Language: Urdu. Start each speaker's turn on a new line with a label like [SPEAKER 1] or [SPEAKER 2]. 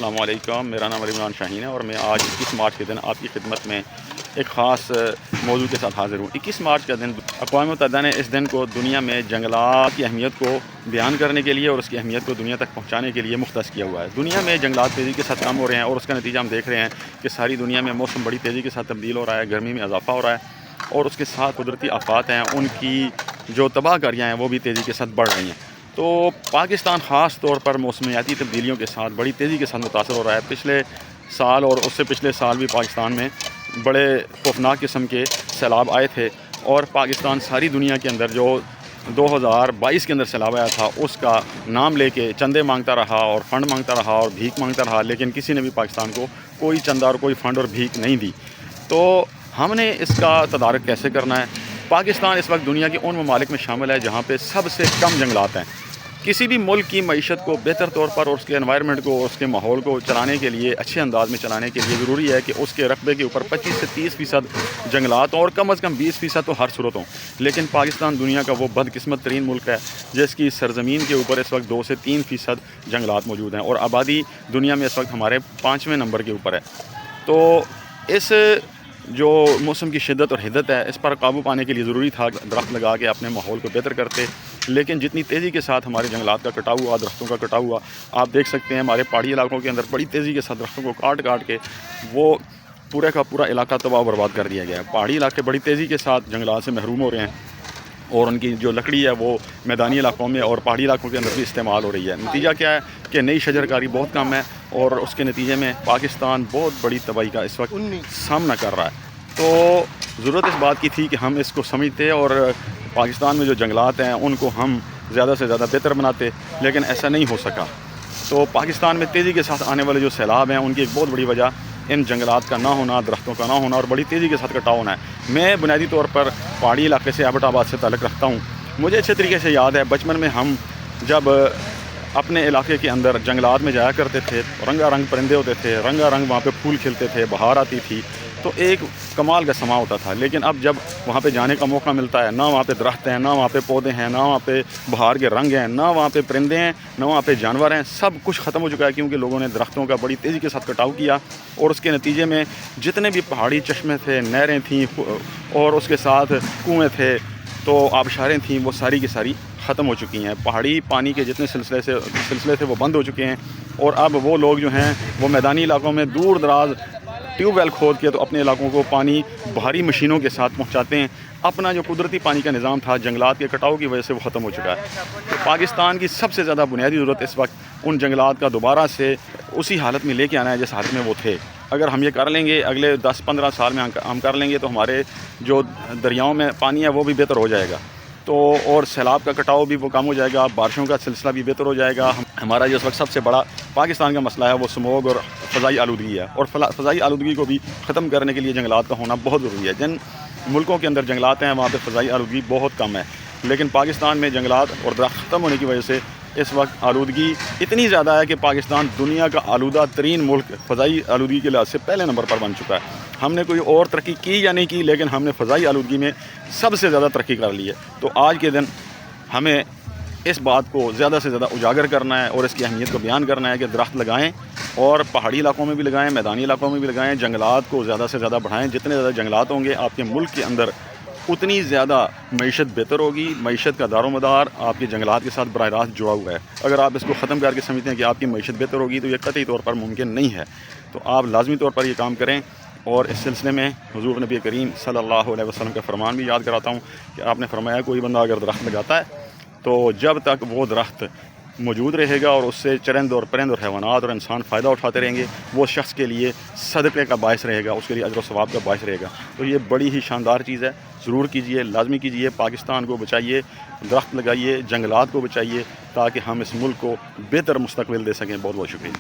[SPEAKER 1] السلام علیکم، میرا نام عمران شاہین ہے اور میں آج 21 مارچ کے دن آپ کی خدمت میں ایک خاص موضوع کے ساتھ حاضر ہوں۔ 21 مارچ کا دن اقوام متحدہ نے اس دن کو دنیا میں جنگلات کی اہمیت کو بیان کرنے کے لیے اور اس کی اہمیت کو دنیا تک پہنچانے کے لیے مختص کیا ہوا ہے۔ دنیا میں جنگلات تیزی کے ساتھ کم ہو رہے ہیں اور اس کا نتیجہ ہم دیکھ رہے ہیں کہ ساری دنیا میں موسم بڑی تیزی کے ساتھ تبدیل ہو رہا ہے، گرمی میں اضافہ ہو رہا ہے اور اس کے ساتھ قدرتی آفات ہیں، ان کی جو تباہ کاریاں ہیں وہ بھی تیزی کے ساتھ بڑھ رہی ہیں۔ تو پاکستان خاص طور پر موسمیاتی تبدیلیوں کے ساتھ بڑی تیزی کے ساتھ متاثر ہو رہا ہے۔ پچھلے سال اور اس سے پچھلے سال بھی پاکستان میں بڑے خوفناک قسم کے سیلاب آئے تھے اور پاکستان ساری دنیا کے اندر جو 2022 کے اندر سیلاب آیا تھا اس کا نام لے کے چندے مانگتا رہا اور فنڈ مانگتا رہا اور بھیک مانگتا رہا، لیکن کسی نے بھی پاکستان کو کوئی چندہ اور کوئی فنڈ اور بھیک نہیں دی۔ تو ہم نے اس کا تدارک کیسے کرنا ہے؟ پاکستان اس وقت دنیا کے ان ممالک میں شامل ہے جہاں پہ سب سے کم جنگلات ہیں۔ کسی بھی ملک کی معیشت کو بہتر طور پر اور اس کے انوائرمنٹ کو، اس کے ماحول کو چلانے کے لیے، اچھے انداز میں چلانے کے لیے ضروری ہے کہ اس کے رقبے کے اوپر 25 سے 30% جنگلات ہوں اور کم از کم 20% تو ہر صورت ہوں۔ لیکن پاکستان دنیا کا وہ بدقسمت ترین ملک ہے جس کی سرزمین کے اوپر اس وقت 2 سے 3% جنگلات موجود ہیں اور آبادی دنیا میں اس وقت ہمارے 5ویں نمبر کے اوپر ہے۔ تو اس جو موسم کی شدت اور حدت ہے اس پر قابو پانے کے لیے ضروری تھا درخت لگا کے اپنے ماحول کو بہتر کرتے، لیکن جتنی تیزی کے ساتھ ہمارے جنگلات کا کٹاؤ ہوا، درختوں کا کٹاؤ ہوا، آپ دیکھ سکتے ہیں ہمارے پہاڑی علاقوں کے اندر بڑی تیزی کے ساتھ درختوں کو کاٹ کے وہ پورے کا پورا علاقہ تباہ و برباد کر دیا گیا ہے۔ پہاڑی علاقے بڑی تیزی کے ساتھ جنگلات سے محروم ہو رہے ہیں اور ان کی جو لکڑی ہے وہ میدانی علاقوں میں اور پہاڑی علاقوں کے اندر بھی استعمال ہو رہی ہے۔ نتیجہ کیا ہے کہ نئی شجر کاری بہت کم ہے اور اس کے نتیجے میں پاکستان بہت بڑی تباہی کا اس وقت سامنا کر رہا ہے۔ تو ضرورت اس بات کی تھی کہ ہم اس کو سمجھتے اور پاکستان میں جو جنگلات ہیں ان کو ہم زیادہ سے زیادہ بہتر بناتے، لیکن ایسا نہیں ہو سکا۔ تو پاکستان میں تیزی کے ساتھ آنے والے جو سیلاب ہیں ان کی ایک بہت بڑی وجہ ان جنگلات کا نہ ہونا، درختوں کا نہ ہونا اور بڑی تیزی کے ساتھ کٹاؤ ہونا ہے۔ میں بنیادی طور پر پہاڑی علاقے سے ایبٹ آباد سے تعلق رکھتا ہوں۔ مجھے اچھے طریقے سے یاد ہے بچپن میں ہم جب اپنے علاقے کے اندر جنگلات میں جایا کرتے تھے، رنگا رنگ پرندے ہوتے تھے، رنگا رنگ وہاں پہ پھول کھلتے تھے، بہار آتی تھی، تو ایک کمال کا سما ہوتا تھا۔ لیکن اب جب وہاں پہ جانے کا موقع ملتا ہے، نہ وہاں پہ درخت ہیں، نہ وہاں پہ پودے ہیں، نہ وہاں پہ بہار کے رنگ ہیں، نہ وہاں پہ پرندے ہیں، نہ وہاں پہ جانور ہیں، سب کچھ ختم ہو چکا ہے کیونکہ لوگوں نے درختوں کا بڑی تیزی کے ساتھ کٹاؤ کیا اور اس کے نتیجے میں جتنے بھی پہاڑی چشمے تھے، نہریں تھیں اور اس کے ساتھ کنویں تھے، تو آبشاریں تھیں، وہ ساری کی ساری ختم ہو چکی ہیں۔ پہاڑی پانی کے جتنے سلسلے تھے وہ بند ہو چکے ہیں اور اب وہ لوگ جو ہیں وہ میدانی علاقوں میں دور دراز ٹیوب ویل کھود کے تو اپنے علاقوں کو پانی بھاری مشینوں کے ساتھ پہنچاتے ہیں۔ اپنا جو قدرتی پانی کا نظام تھا جنگلات کے کٹاؤ کی وجہ سے وہ ختم ہو چکا ہے۔ تو پاکستان کی سب سے زیادہ بنیادی ضرورت اس وقت ان جنگلات کا دوبارہ سے اسی حالت میں لے کے آنا ہے جس حالت میں وہ تھے۔ اگر ہم یہ کر لیں گے، اگلے 10-15 سال میں ہم کر لیں گے تو ہمارے جو دریاؤں میں پانی ہے وہ بھی بہتر ہو جائے گا، تو اور سیلاب کا کٹاؤ بھی وہ کم ہو جائے گا، بارشوں کا سلسلہ بھی بہتر ہو جائے گا۔ ہمارا جو اس وقت سب سے بڑا پاکستان کا مسئلہ ہے وہ سموگ اور فضائی آلودگی ہے اور فضائی آلودگی کو بھی ختم کرنے کے لیے جنگلات کا ہونا بہت ضروری ہے۔ جن ملکوں کے اندر جنگلات ہیں وہاں پہ فضائی آلودگی بہت کم ہے، لیکن پاکستان میں جنگلات اور درخت ختم ہونے کی وجہ سے اس وقت آلودگی اتنی زیادہ ہے کہ پاکستان دنیا کا آلودہ ترین ملک فضائی آلودگی کے لحاظ سے پہلے نمبر پر بن چکا ہے۔ ہم نے کوئی اور ترقی کی یا نہیں کی، لیکن ہم نے فضائی آلودگی میں سب سے زیادہ ترقی کر لی ہے۔ تو آج کے دن ہمیں اس بات کو زیادہ سے زیادہ اجاگر کرنا ہے اور اس کی اہمیت کو بیان کرنا ہے کہ درخت لگائیں اور پہاڑی علاقوں میں بھی لگائیں، میدانی علاقوں میں بھی لگائیں، جنگلات کو زیادہ سے زیادہ بڑھائیں۔ جتنے زیادہ جنگلات ہوں گے آپ کے ملک کے اندر اتنی زیادہ معیشت بہتر ہوگی۔ معیشت کا دار و مدار آپ کے جنگلات کے ساتھ براہ راست جڑا ہوا ہے۔ اگر آپ اس کو ختم کر کے سمجھتے ہیں کہ آپ کی معیشت بہتر ہوگی تو یہ قطعی طور پر ممکن نہیں ہے۔ تو آپ لازمی طور پر یہ کام کریں اور اس سلسلے میں حضور نبی کریم صلی اللہ علیہ وسلم کا فرمان بھی یاد کراتا ہوں کہ آپ نے فرمایا کوئی بندہ اگر درخت لگاتا ہے تو جب تک وہ درخت موجود رہے گا اور اس سے چرند اور پرند اور حیوانات اور انسان فائدہ اٹھاتے رہیں گے، وہ شخص کے لیے صدقے کا باعث رہے گا، اس کے لیے اجر و ثواب کا باعث رہے گا۔ تو یہ بڑی ہی شاندار چیز ہے، ضرور کیجئے، لازمی کیجئے، پاکستان کو بچائیے، درخت لگائیے، جنگلات کو بچائیے تاکہ ہم اس ملک کو بہتر مستقبل دے سکیں۔ بہت بہت شکریہ۔